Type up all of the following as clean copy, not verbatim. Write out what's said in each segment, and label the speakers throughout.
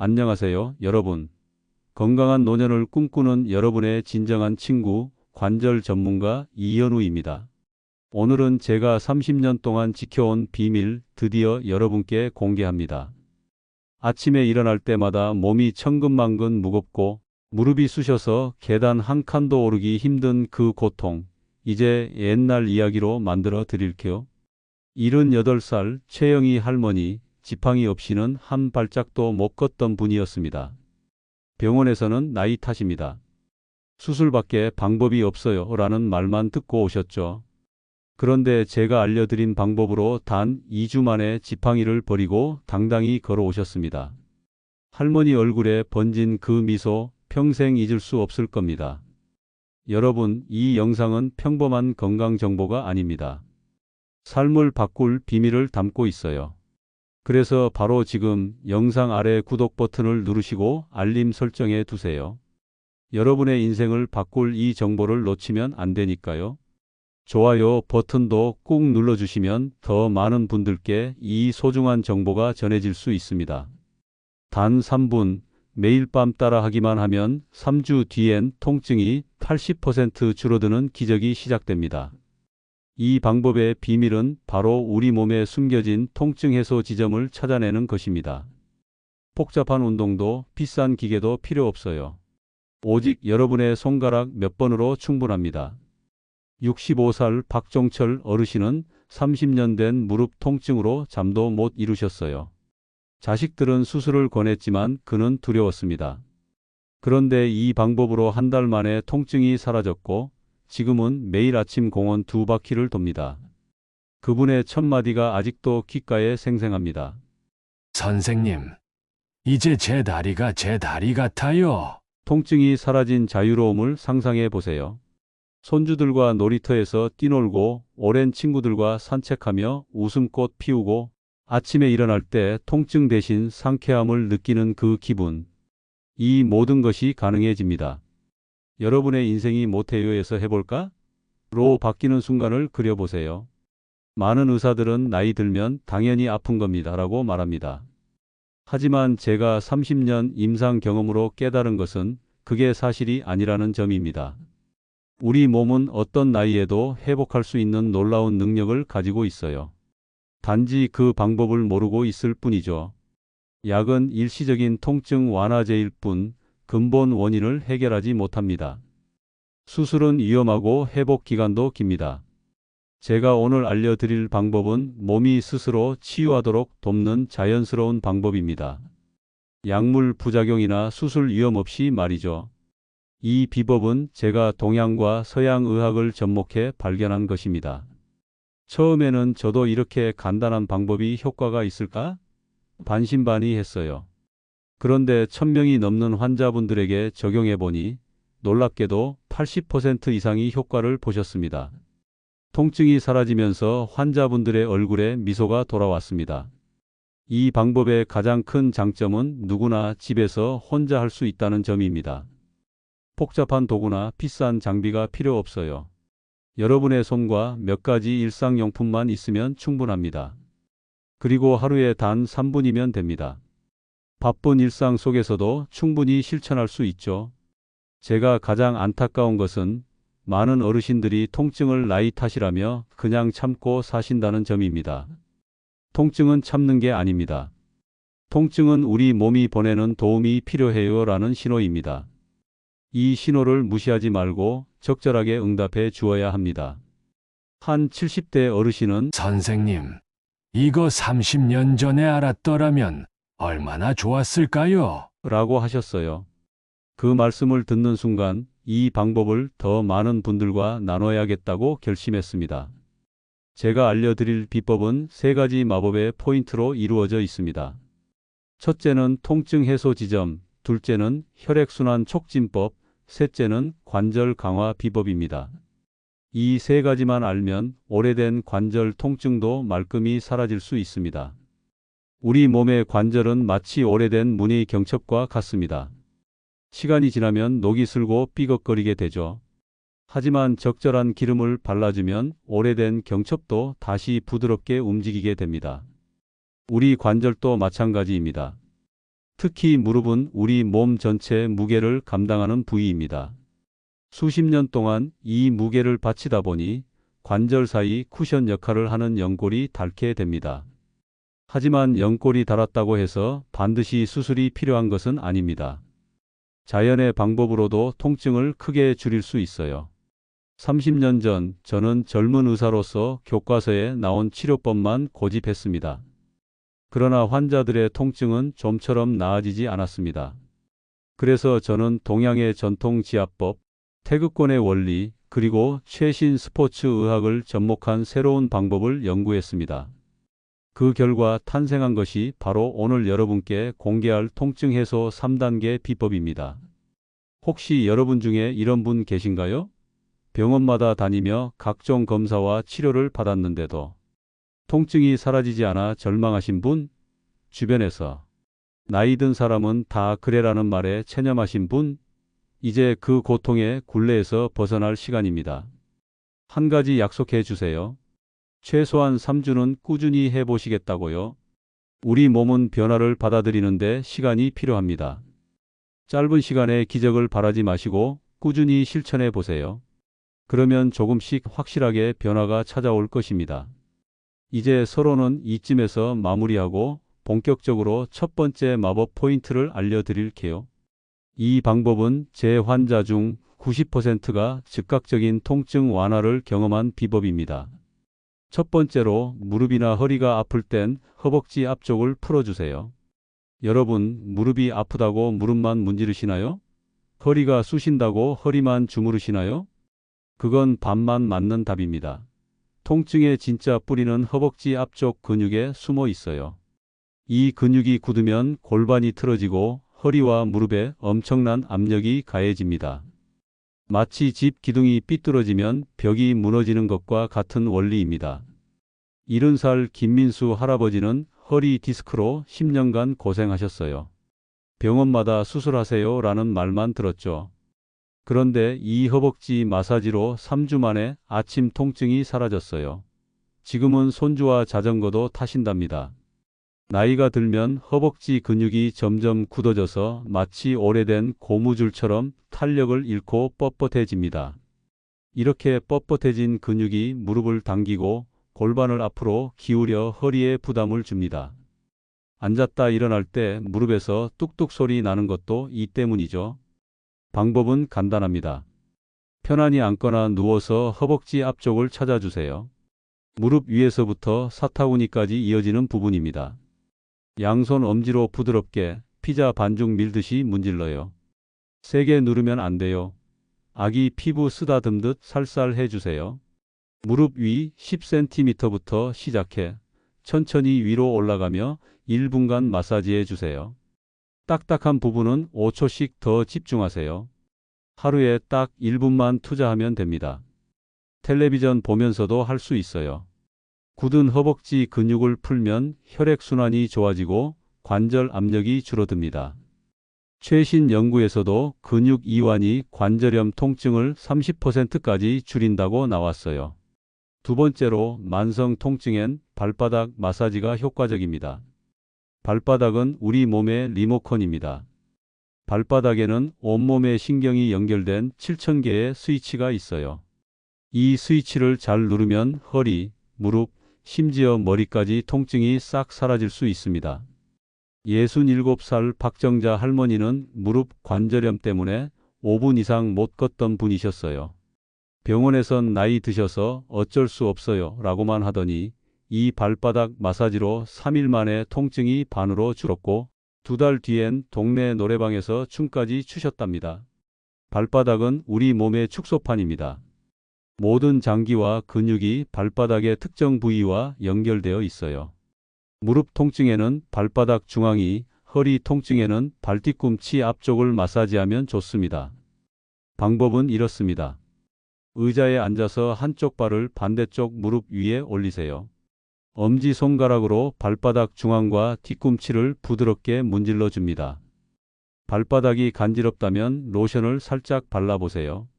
Speaker 1: 안녕하세요, 여러분. 건강한 노년을 꿈꾸는 여러분의 진정한 친구, 관절 전문가 이현우입니다. 오늘은 제가 30년 동안 지켜온 비밀 드디어 여러분께 공개합니다. 아침에 일어날 때마다 몸이 천근만근 무겁고 무릎이 쑤셔서 계단 한 칸도 오르기 힘든 그 고통, 이제 옛날 이야기로 만들어 드릴게요. 78살 최영희 할머니, 지팡이 없이는 한 발짝도 못 걷던 분이었습니다. 병원에서는 나이 탓입니다. 수술밖에 방법이 없어요 라는 말만 듣고 오셨죠. 그런데 제가 알려드린 방법으로 단 2주 만에 지팡이를 버리고 당당히 걸어오셨습니다. 할머니 얼굴에 번진 그 미소 평생 잊을 수 없을 겁니다. 여러분, 이 영상은 평범한 건강 정보가 아닙니다. 삶을 바꿀 비밀을 담고 있어요. 그래서 바로 지금 영상 아래 구독 버튼을 누르시고 알림 설정해 두세요. 여러분의 인생을 바꿀 이 정보를 놓치면 안 되니까요. 좋아요 버튼도 꾹 눌러주시면 더 많은 분들께 이 소중한 정보가 전해질 수 있습니다. 단 3분, 매일 밤 따라하기만 하면 3주 뒤엔 통증이 80% 줄어드는 기적이 시작됩니다. 이 방법의 비밀은 바로 우리 몸에 숨겨진 통증 해소 지점을 찾아내는 것입니다. 복잡한 운동도 비싼 기계도 필요 없어요. 오직 여러분의 손가락 몇 번으로 충분합니다. 65살 박종철 어르신은 30년 된 무릎 통증으로 잠도 못 이루셨어요. 자식들은 수술을 권했지만 그는 두려웠습니다. 그런데 이 방법으로 한 달 만에 통증이 사라졌고 지금은 매일 아침 공원 2바퀴를 돕니다. 그분의 첫마디가 아직도 귓가에 생생합니다.
Speaker 2: 선생님, 이제 제 다리가 제 다리 같아요.
Speaker 1: 통증이 사라진 자유로움을 상상해 보세요. 손주들과 놀이터에서 뛰놀고 오랜 친구들과 산책하며 웃음꽃 피우고 아침에 일어날 때 통증 대신 상쾌함을 느끼는 그 기분. 이 모든 것이 가능해집니다. 여러분의 인생이 못해요에서 해볼까? 로 바뀌는 순간을 그려보세요. 많은 의사들은 나이 들면 당연히 아픈 겁니다 라고 말합니다. 하지만 제가 30년 임상 경험으로 깨달은 것은 그게 사실이 아니라는 점입니다. 우리 몸은 어떤 나이에도 회복할 수 있는 놀라운 능력을 가지고 있어요. 단지 그 방법을 모르고 있을 뿐이죠. 약은 일시적인 통증 완화제일 뿐 근본 원인을 해결하지 못합니다. 수술은 위험하고 회복 기간도 깁니다. 제가 오늘 알려드릴 방법은 몸이 스스로 치유하도록 돕는 자연스러운 방법입니다. 약물 부작용이나 수술 위험 없이 말이죠. 이 비법은 제가 동양과 서양 의학을 접목해 발견한 것입니다. 처음에는 저도 이렇게 간단한 방법이 효과가 있을까? 반신반의했어요. 그런데 1000명이 넘는 환자분들에게 적용해보니 놀랍게도 80% 이상이 효과를 보셨습니다. 통증이 사라지면서 환자분들의 얼굴에 미소가 돌아왔습니다. 이 방법의 가장 큰 장점은 누구나 집에서 혼자 할 수 있다는 점입니다. 복잡한 도구나 비싼 장비가 필요 없어요. 여러분의 손과 몇 가지 일상용품만 있으면 충분합니다. 그리고 하루에 단 3분이면 됩니다. 바쁜 일상 속에서도 충분히 실천할 수 있죠. 제가 가장 안타까운 것은 많은 어르신들이 통증을 나이 탓이라며 그냥 참고 사신다는 점입니다. 통증은 참는 게 아닙니다. 통증은 우리 몸이 보내는 도움이 필요해요 라는 신호입니다. 이 신호를 무시하지 말고 적절하게 응답해 주어야 합니다. 한 70대 어르신은
Speaker 2: 선생님, 이거 30년 전에 알았더라면 얼마나 좋았을까요?
Speaker 1: 라고 하셨어요. 그 말씀을 듣는 순간 이 방법을 더 많은 분들과 나눠야겠다고 결심했습니다. 제가 알려드릴 비법은 3가지 마법의 포인트로 이루어져 있습니다. 첫째는 통증 해소 지점, 둘째는 혈액순환 촉진법, 셋째는 관절 강화 비법입니다. 이 3가지만 알면 오래된 관절 통증도 말끔히 사라질 수 있습니다. 우리 몸의 관절은 마치 오래된 무늬 경첩과 같습니다. 시간이 지나면 녹이 슬고 삐걱거리게 되죠. 하지만 적절한 기름을 발라주면 오래된 경첩도 다시 부드럽게 움직이게 됩니다. 우리 관절도 마찬가지입니다. 특히 무릎은 우리 몸 전체의 무게를 감당하는 부위입니다. 수십 년 동안 이 무게를 받치다 보니 관절 사이 쿠션 역할을 하는 연골이 닳게 됩니다. 하지만 연골이 닳았다고 해서 반드시 수술이 필요한 것은 아닙니다. 자연의 방법으로도 통증을 크게 줄일 수 있어요. 30년 전 저는 젊은 의사로서 교과서에 나온 치료법만 고집했습니다. 그러나 환자들의 통증은 좀처럼 나아지지 않았습니다. 그래서 저는 동양의 전통 지압법, 태극권의 원리, 그리고 최신 스포츠 의학을 접목한 새로운 방법을 연구했습니다. 그 결과 탄생한 것이 바로 오늘 여러분께 공개할 통증 해소 3단계 비법입니다. 혹시 여러분 중에 이런 분 계신가요? 병원마다 다니며 각종 검사와 치료를 받았는데도 통증이 사라지지 않아 절망하신 분? 주변에서 나이 든 사람은 다 그래라는 말에 체념하신 분? 이제 그 고통의 굴레에서 벗어날 시간입니다. 한 가지 약속해 주세요. 최소한 3주는 꾸준히 해보시겠다고요. 우리 몸은 변화를 받아들이는데 시간이 필요합니다. 짧은 시간에 기적을 바라지 마시고 꾸준히 실천해 보세요. 그러면 조금씩 확실하게 변화가 찾아올 것입니다. 이제 서로는 이쯤에서 마무리하고 본격적으로 첫 번째 마법 포인트를 알려드릴게요. 이 방법은 제 환자 중 90%가 즉각적인 통증 완화를 경험한 비법입니다. 첫 번째로 무릎이나 허리가 아플 땐 허벅지 앞쪽을 풀어주세요. 여러분, 무릎이 아프다고 무릎만 문지르시나요? 허리가 쑤신다고 허리만 주무르시나요? 그건 반만 맞는 답입니다. 통증의 진짜 뿌리는 허벅지 앞쪽 근육에 숨어 있어요. 이 근육이 굳으면 골반이 틀어지고 허리와 무릎에 엄청난 압력이 가해집니다. 마치 집 기둥이 삐뚤어지면 벽이 무너지는 것과 같은 원리입니다. 70살 김민수 할아버지는 허리 디스크로 10년간 고생하셨어요. 병원마다 수술하세요 라는 말만 들었죠. 그런데 이 허벅지 마사지로 3주 만에 아침 통증이 사라졌어요. 지금은 손주와 자전거도 타신답니다. 나이가 들면 허벅지 근육이 점점 굳어져서 마치 오래된 고무줄처럼 탄력을 잃고 뻣뻣해집니다. 이렇게 뻣뻣해진 근육이 무릎을 당기고 골반을 앞으로 기울여 허리에 부담을 줍니다. 앉았다 일어날 때 무릎에서 뚝뚝 소리 나는 것도 이 때문이죠. 방법은 간단합니다. 편안히 앉거나 누워서 허벅지 앞쪽을 찾아주세요. 무릎 위에서부터 사타구니까지 이어지는 부분입니다. 양손 엄지로 부드럽게 피자 반죽 밀듯이 문질러요. 세게 누르면 안 돼요. 아기 피부 쓰다듬듯 살살 해주세요. 무릎 위 10cm부터 시작해 천천히 위로 올라가며 1분간 마사지해 주세요. 딱딱한 부분은 5초씩 더 집중하세요. 하루에 딱 1분만 투자하면 됩니다. 텔레비전 보면서도 할 수 있어요. 굳은 허벅지 근육을 풀면 혈액순환이 좋아지고 관절 압력이 줄어듭니다. 최신 연구에서도 근육 이완이 관절염 통증을 30%까지 줄인다고 나왔어요. 두 번째로 만성 통증엔 발바닥 마사지가 효과적입니다. 발바닥은 우리 몸의 리모컨입니다. 발바닥에는 온몸의 신경이 연결된 7,000개의 스위치가 있어요. 이 스위치를 잘 누르면 허리, 무릎, 심지어 머리까지 통증이 싹 사라질 수 있습니다. 67살 박정자 할머니는 무릎 관절염 때문에 5분 이상 못 걷던 분이셨어요. 병원에선 나이 드셔서 어쩔 수 없어요 라고만 하더니 이 발바닥 마사지로 3일 만에 통증이 반으로 줄었고 2달 뒤엔 동네 노래방에서 춤까지 추셨답니다. 발바닥은 우리 몸의 축소판입니다. 모든 장기와 근육이 발바닥의 특정 부위와 연결되어 있어요. 무릎 통증에는 발바닥 중앙이, 허리 통증에는 발뒤꿈치 앞쪽을 마사지하면 좋습니다. 방법은 이렇습니다. 의자에 앉아서 한쪽 발을 반대쪽 무릎 위에 올리세요. 엄지손가락으로 발바닥 중앙과 뒤꿈치를 부드럽게 문질러 줍니다. 발바닥이 간지럽다면 로션을 살짝 발라보세요.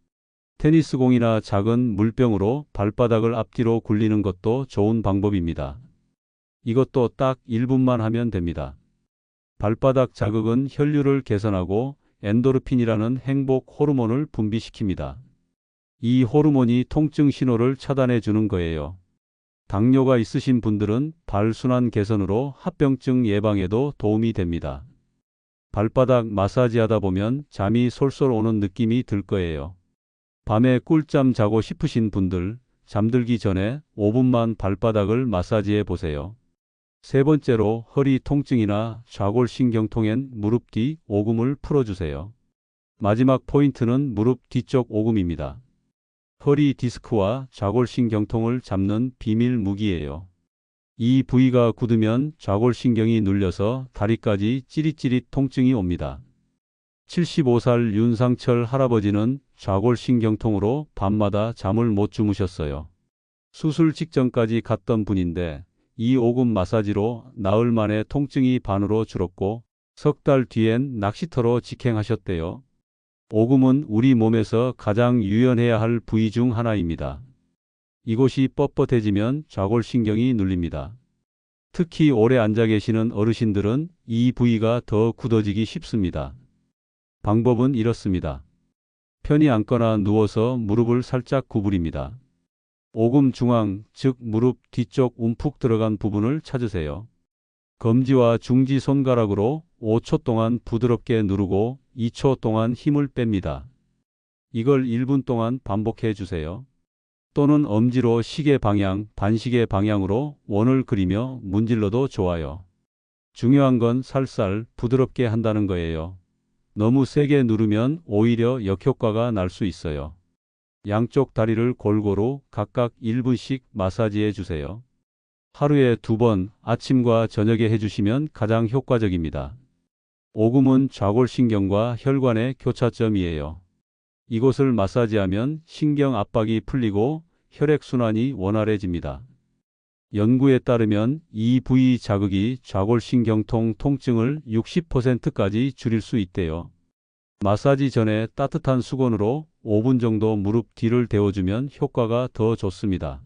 Speaker 1: 테니스공이나 작은 물병으로 발바닥을 앞뒤로 굴리는 것도 좋은 방법입니다. 이것도 딱 1분만 하면 됩니다. 발바닥 자극은 혈류를 개선하고 엔도르핀이라는 행복 호르몬을 분비시킵니다. 이 호르몬이 통증 신호를 차단해 주는 거예요. 당뇨가 있으신 분들은 발순환 개선으로 합병증 예방에도 도움이 됩니다. 발바닥 마사지하다 보면 잠이 솔솔 오는 느낌이 들 거예요. 밤에 꿀잠 자고 싶으신 분들, 잠들기 전에 5분만 발바닥을 마사지해 보세요. 세 번째로 허리 통증이나 좌골신경통엔 무릎 뒤 오금을 풀어주세요. 마지막 포인트는 무릎 뒤쪽 오금입니다. 허리 디스크와 좌골신경통을 잡는 비밀 무기예요. 이 부위가 굳으면 좌골신경이 눌려서 다리까지 찌릿찌릿 통증이 옵니다. 75살 윤상철 할아버지는 좌골신경통으로 밤마다 잠을 못 주무셨어요. 수술 직전까지 갔던 분인데 이 오금 마사지로 나흘 만에 통증이 반으로 줄었고 석 달 뒤엔 낚시터로 직행하셨대요. 오금은 우리 몸에서 가장 유연해야 할 부위 중 하나입니다. 이곳이 뻣뻣해지면 좌골신경이 눌립니다. 특히 오래 앉아 계시는 어르신들은 이 부위가 더 굳어지기 쉽습니다. 방법은 이렇습니다. 편히 앉거나 누워서 무릎을 살짝 구부립니다. 오금 중앙, 즉 무릎 뒤쪽 움푹 들어간 부분을 찾으세요. 검지와 중지 손가락으로 5초 동안 부드럽게 누르고 2초 동안 힘을 뺍니다. 이걸 1분 동안 반복해 주세요. 또는 엄지로 시계 방향, 반시계 방향으로 원을 그리며 문질러도 좋아요. 중요한 건 살살 부드럽게 한다는 거예요. 너무 세게 누르면 오히려 역효과가 날 수 있어요. 양쪽 다리를 골고루 각각 1분씩 마사지해 주세요. 하루에 2번 아침과 저녁에 해주시면 가장 효과적입니다. 오금은 좌골신경과 혈관의 교차점이에요. 이곳을 마사지하면 신경 압박이 풀리고 혈액순환이 원활해집니다. 연구에 따르면 이 부위 자극이 좌골신경통 통증을 60%까지 줄일 수 있대요. 마사지 전에 따뜻한 수건으로 5분 정도 무릎 뒤를 데워주면 효과가 더 좋습니다.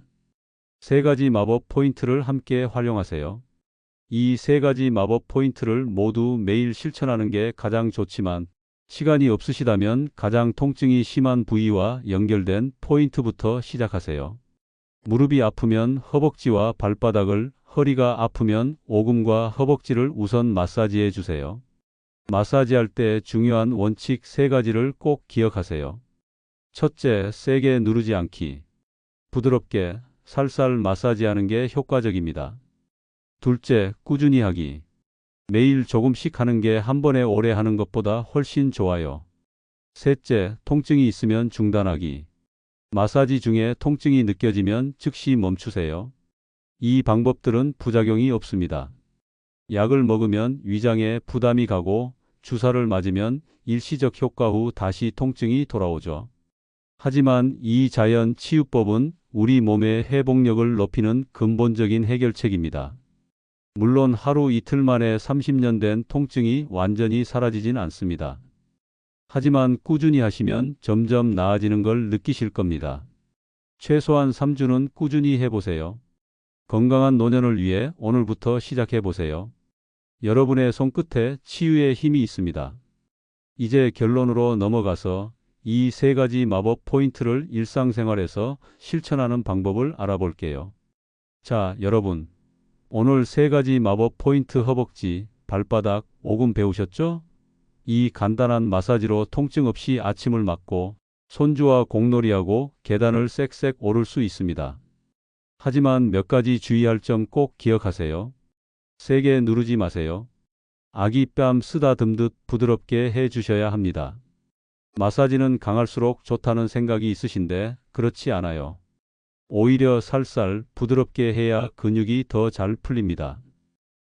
Speaker 1: 세 가지 마법 포인트를 함께 활용하세요. 이 세 가지 마법 포인트를 모두 매일 실천하는 게 가장 좋지만 시간이 없으시다면 가장 통증이 심한 부위와 연결된 포인트부터 시작하세요. 무릎이 아프면 허벅지와 발바닥을, 허리가 아프면 오금과 허벅지를 우선 마사지해 주세요. 마사지할 때 중요한 원칙 세 가지를 꼭 기억하세요. 첫째, 세게 누르지 않기. 부드럽게, 살살 마사지하는 게 효과적입니다. 둘째, 꾸준히 하기. 매일 조금씩 하는 게 한 번에 오래 하는 것보다 훨씬 좋아요. 셋째, 통증이 있으면 중단하기. 마사지 중에 통증이 느껴지면 즉시 멈추세요. 이 방법들은 부작용이 없습니다. 약을 먹으면 위장에 부담이 가고 주사를 맞으면 일시적 효과 후 다시 통증이 돌아오죠. 하지만 이 자연 치유법은 우리 몸의 회복력을 높이는 근본적인 해결책입니다. 물론 하루 이틀 만에 30년 된 통증이 완전히 사라지진 않습니다. 하지만 꾸준히 하시면 점점 나아지는 걸 느끼실 겁니다. 최소한 3주는 꾸준히 해보세요. 건강한 노년을 위해 오늘부터 시작해보세요. 여러분의 손끝에 치유의 힘이 있습니다. 이제 결론으로 넘어가서 이 세 가지 마법 포인트를 일상생활에서 실천하는 방법을 알아볼게요. 자, 여러분. 오늘 세 가지 마법 포인트 허벅지, 발바닥, 오금 배우셨죠? 이 간단한 마사지로 통증 없이 아침을 맞고 손주와 공놀이하고 계단을 쌕쌕 오를 수 있습니다. 하지만 몇 가지 주의할 점 꼭 기억하세요. 세게 누르지 마세요. 아기 뺨 쓰다듬듯 부드럽게 해 주셔야 합니다. 마사지는 강할수록 좋다는 생각이 있으신데 그렇지 않아요. 오히려 살살 부드럽게 해야 근육이 더 잘 풀립니다.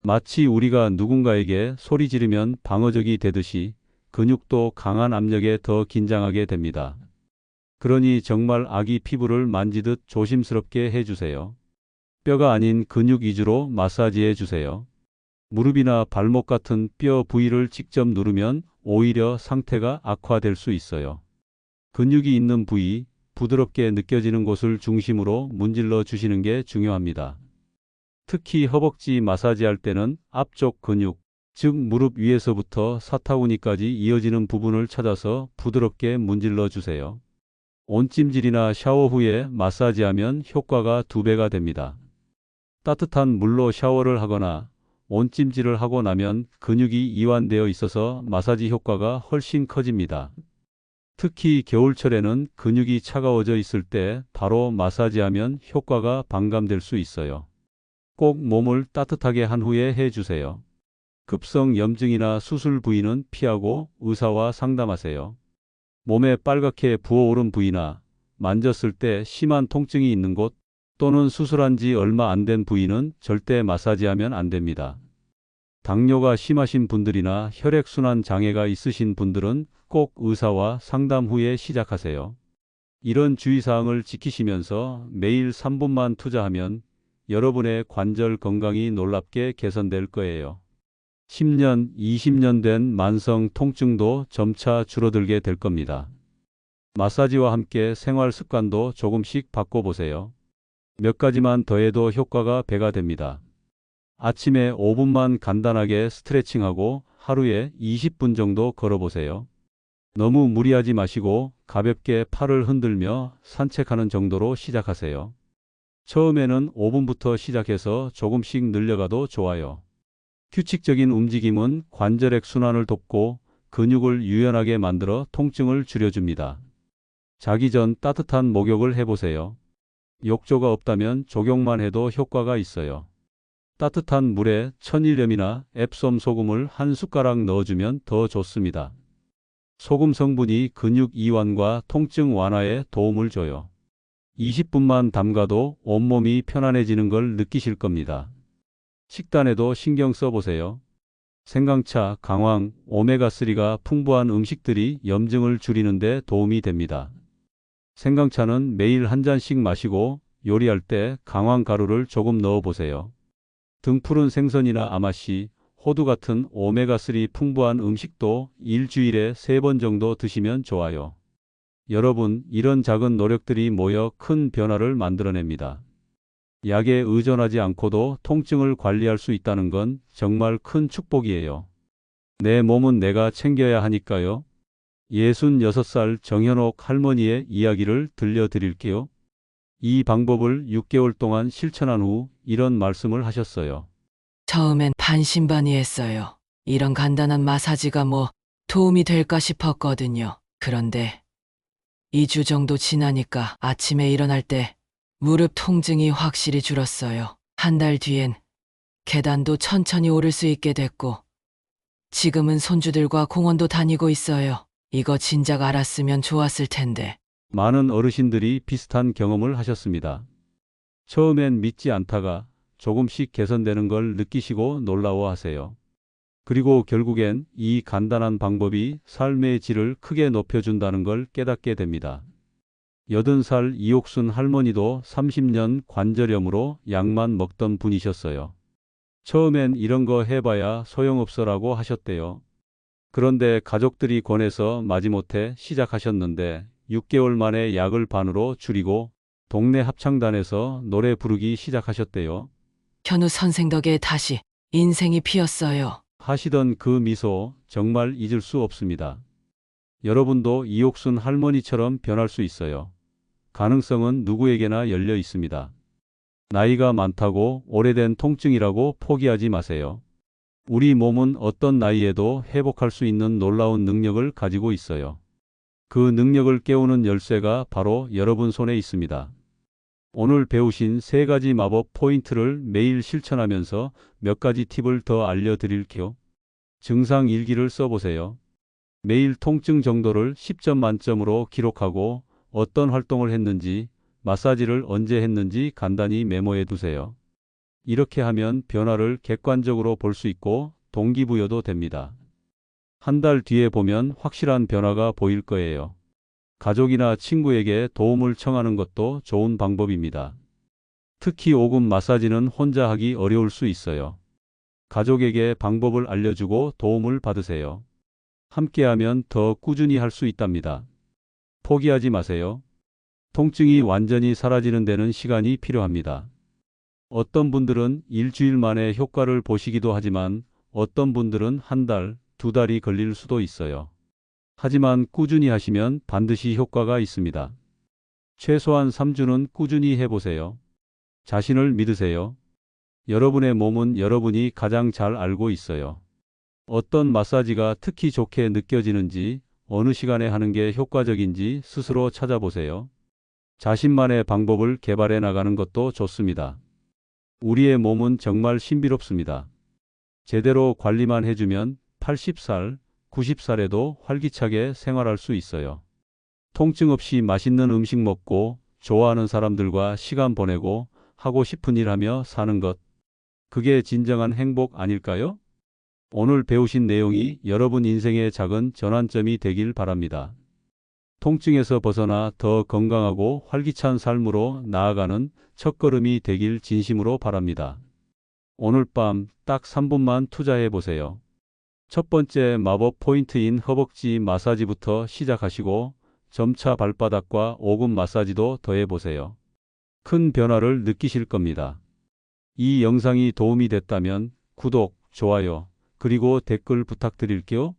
Speaker 1: 마치 우리가 누군가에게 소리 지르면 방어적이 되듯이 근육도 강한 압력에 더 긴장하게 됩니다. 그러니 정말 아기 피부를 만지듯 조심스럽게 해주세요. 뼈가 아닌 근육 위주로 마사지해 주세요. 무릎이나 발목 같은 뼈 부위를 직접 누르면 오히려 상태가 악화될 수 있어요. 근육이 있는 부위, 부드럽게 느껴지는 곳을 중심으로 문질러 주시는 게 중요합니다. 특히 허벅지 마사지할 때는 앞쪽 근육, 즉 무릎 위에서부터 사타구니까지 이어지는 부분을 찾아서 부드럽게 문질러 주세요. 온찜질이나 샤워 후에 마사지하면 효과가 2배가 됩니다. 따뜻한 물로 샤워를 하거나 온찜질을 하고 나면 근육이 이완되어 있어서 마사지 효과가 훨씬 커집니다. 특히 겨울철에는 근육이 차가워져 있을 때 바로 마사지하면 효과가 반감될 수 있어요. 꼭 몸을 따뜻하게 한 후에 해주세요. 급성 염증이나 수술 부위는 피하고 의사와 상담하세요. 몸에 빨갛게 부어오른 부위나 만졌을 때 심한 통증이 있는 곳 또는 수술한 지 얼마 안 된 부위는 절대 마사지하면 안 됩니다. 당뇨가 심하신 분들이나 혈액순환 장애가 있으신 분들은 꼭 의사와 상담 후에 시작하세요. 이런 주의사항을 지키시면서 매일 3분만 투자하면 여러분의 관절 건강이 놀랍게 개선될 거예요. 10년, 20년 된 만성 통증도 점차 줄어들게 될 겁니다. 마사지와 함께 생활 습관도 조금씩 바꿔보세요. 몇 가지만 더해도 효과가 배가 됩니다. 아침에 5분만 간단하게 스트레칭하고 하루에 20분 정도 걸어보세요. 너무 무리하지 마시고 가볍게 팔을 흔들며 산책하는 정도로 시작하세요. 처음에는 5분부터 시작해서 조금씩 늘려가도 좋아요. 규칙적인 움직임은 관절액 순환을 돕고 근육을 유연하게 만들어 통증을 줄여줍니다. 자기 전 따뜻한 목욕을 해보세요. 욕조가 없다면 조경만 해도 효과가 있어요. 따뜻한 물에 천일염이나 앱솜 소금을 한 숟가락 넣어주면 더 좋습니다. 소금 성분이 근육 이완과 통증 완화에 도움을 줘요. 20분만 담가도 온몸이 편안해지는 걸 느끼실 겁니다. 식단에도 신경 써보세요. 생강차, 강황, 오메가3가 풍부한 음식들이 염증을 줄이는 데 도움이 됩니다. 생강차는 매일 한 잔씩 마시고 요리할 때 강황 가루를 조금 넣어보세요. 등푸른 생선이나 아마씨, 호두 같은 오메가3 풍부한 음식도 일주일에 3번 정도 드시면 좋아요. 여러분, 이런 작은 노력들이 모여 큰 변화를 만들어냅니다. 약에 의존하지 않고도 통증을 관리할 수 있다는 건 정말 큰 축복이에요. 내 몸은 내가 챙겨야 하니까요. 66살 정현옥 할머니의 이야기를 들려드릴게요. 이 방법을 6개월 동안 실천한 후 이런 말씀을 하셨어요.
Speaker 3: 처음엔 반신반의했어요. 이런 간단한 마사지가 뭐 도움이 될까 싶었거든요. 그런데 2주 정도 지나니까 아침에 일어날 때 무릎 통증이 확실히 줄었어요. 한 달 뒤엔 계단도 천천히 오를 수 있게 됐고, 지금은 손주들과 공원도 다니고 있어요. 이거 진작 알았으면 좋았을 텐데.
Speaker 1: 많은 어르신들이 비슷한 경험을 하셨습니다. 처음엔 믿지 않다가 조금씩 개선되는 걸 느끼시고 놀라워하세요. 그리고 결국엔 이 간단한 방법이 삶의 질을 크게 높여준다는 걸 깨닫게 됩니다. 80살 이옥순 할머니도 30년 관절염으로 약만 먹던 분이셨어요. 처음엔 이런 거 해봐야 소용없어라고 하셨대요. 그런데 가족들이 권해서 마지못해 시작하셨는데 6개월 만에 약을 반으로 줄이고 동네 합창단에서 노래 부르기 시작하셨대요.
Speaker 3: 현우 선생 덕에 다시 인생이 피었어요.
Speaker 1: 하시던 그 미소 정말 잊을 수 없습니다. 여러분도 이옥순 할머니처럼 변할 수 있어요. 가능성은 누구에게나 열려 있습니다. 나이가 많다고 오래된 통증이라고 포기하지 마세요. 우리 몸은 어떤 나이에도 회복할 수 있는 놀라운 능력을 가지고 있어요. 그 능력을 깨우는 열쇠가 바로 여러분 손에 있습니다. 오늘 배우신 3가지 마법 포인트를 매일 실천하면서 몇 가지 팁을 더 알려드릴게요. 증상 일기를 써보세요. 매일 통증 정도를 10점 만점으로 기록하고 어떤 활동을 했는지, 마사지를 언제 했는지 간단히 메모해 두세요. 이렇게 하면 변화를 객관적으로 볼 수 있고 동기부여도 됩니다. 한 달 뒤에 보면 확실한 변화가 보일 거예요. 가족이나 친구에게 도움을 청하는 것도 좋은 방법입니다. 특히 오금 마사지는 혼자 하기 어려울 수 있어요. 가족에게 방법을 알려주고 도움을 받으세요. 함께하면 더 꾸준히 할 수 있답니다. 포기하지 마세요. 통증이 완전히 사라지는 데는 시간이 필요합니다. 어떤 분들은 일주일 만에 효과를 보시기도 하지만 어떤 분들은 한 달, 두 달이 걸릴 수도 있어요. 하지만 꾸준히 하시면 반드시 효과가 있습니다. 최소한 3주는 꾸준히 해보세요. 자신을 믿으세요. 여러분의 몸은 여러분이 가장 잘 알고 있어요. 어떤 마사지가 특히 좋게 느껴지는지, 어느 시간에 하는 게 효과적인지 스스로 찾아보세요. 자신만의 방법을 개발해 나가는 것도 좋습니다. 우리의 몸은 정말 신비롭습니다. 제대로 관리만 해주면 80살, 90살에도 활기차게 생활할 수 있어요. 통증 없이 맛있는 음식 먹고 좋아하는 사람들과 시간 보내고 하고 싶은 일 하며 사는 것. 그게 진정한 행복 아닐까요? 오늘 배우신 내용이 여러분 인생의 작은 전환점이 되길 바랍니다. 통증에서 벗어나 더 건강하고 활기찬 삶으로 나아가는 첫걸음이 되길 진심으로 바랍니다. 오늘 밤 딱 3분만 투자해 보세요. 첫 번째 마법 포인트인 허벅지 마사지부터 시작하시고 점차 발바닥과 오금 마사지도 더해 보세요. 큰 변화를 느끼실 겁니다. 이 영상이 도움이 됐다면 구독, 좋아요, 그리고 댓글 부탁드릴게요.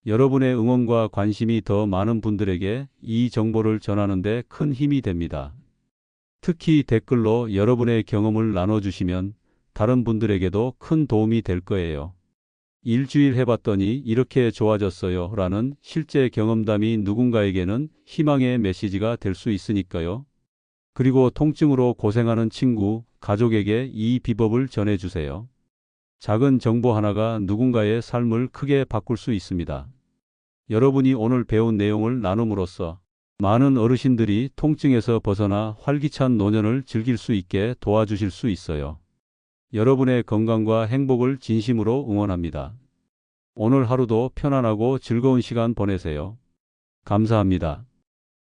Speaker 1: 여러분의 응원과 관심이 더 많은 분들에게 이 정보를 전하는 데 큰 힘이 됩니다. 특히 댓글로 여러분의 경험을 나눠주시면 다른 분들에게도 큰 도움이 될 거예요. 일주일 해봤더니 이렇게 좋아졌어요 라는 실제 경험담이 누군가에게는 희망의 메시지가 될 수 있으니까요. 그리고 통증으로 고생하는 친구, 가족에게 이 비법을 전해주세요. 작은 정보 하나가 누군가의 삶을 크게 바꿀 수 있습니다. 여러분이 오늘 배운 내용을 나눔으로써 많은 어르신들이 통증에서 벗어나 활기찬 노년을 즐길 수 있게 도와주실 수 있어요. 여러분의 건강과 행복을 진심으로 응원합니다. 오늘 하루도 편안하고 즐거운 시간 보내세요. 감사합니다.